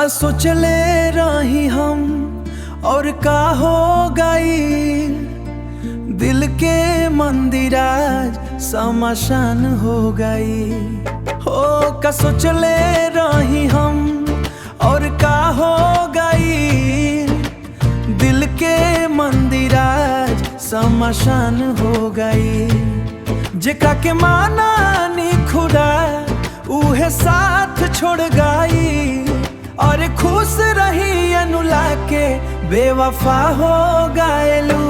का सोचले रही हम और का हो गई, दिल के मंदिर आज शमशान हो गई। हो का सोचले रही हम और का हो गई, दिल के मंदिर आज शमशान हो गई। जेका के माना नी खुदा उहे साथ छोड़ गई, और खुश रही अनुला के बेवफा हो गएलू।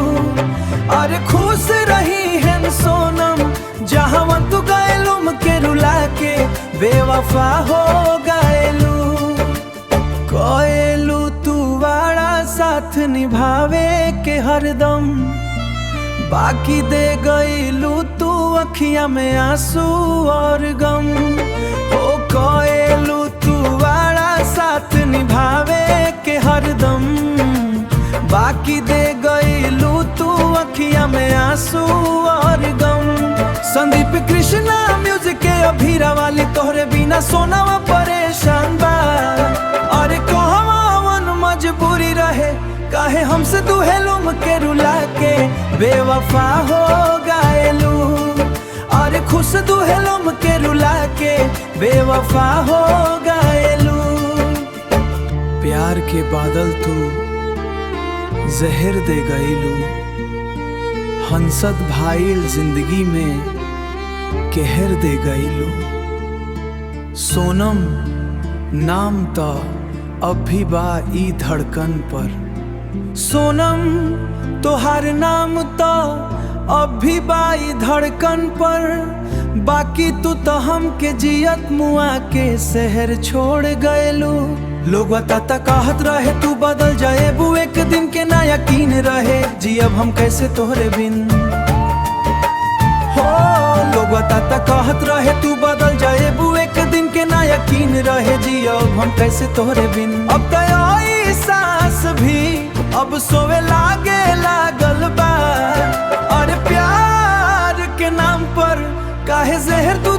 और खुश रही है सोनम जहाँ तू गएलुम के रुला के बेवफा हो गएलू। कोएलू तू वाड़ा साथ निभावे के हरदम, बाकी दे गईलू तू अखियां में आंसू और गम। ओ कोएलू तू वाड़ा साथ निभावे के हरदम, बाकी दे गईलू तू अखियां में आंसू और गम। संदीप कृष्णा म्यूजिक के अभीरा वाली तोहरे बिना सोनावा परेशान बा। अरे कहवन मजबूरी रहे काहे हमसे दुहेलुम के रुला के बेवफा हो गएलू। और खुश दुहेलुम के रुला के बेवफा हो गएलू। प्यार के बादल तू जहर दे गईलू, हंसद भाईल जिंदगी में कहर दे गईलू। सोनम नाम तो अब भी बा ई धड़कन पर, सोनम तोहार नाम तो अब भी बाई धड़कन पर। बाकी तू तो हमके जियत मुआ के शहर छोड़ गएलू। लोग बताता कहत रहे तू बदल जाएबू एक दिन के ना यकीन रहे, जी अब हम कैसे तोहरे बिन। हो लोग बताता कहत रहे तू बदल जाएबू एक दिन के ना यकीन रहे, जी अब हम कैसे तोहरे बिन। अब तो आई सांस भी अब सोवे लागे लागल बा, और प्यार के नाम पर काहे जहर तू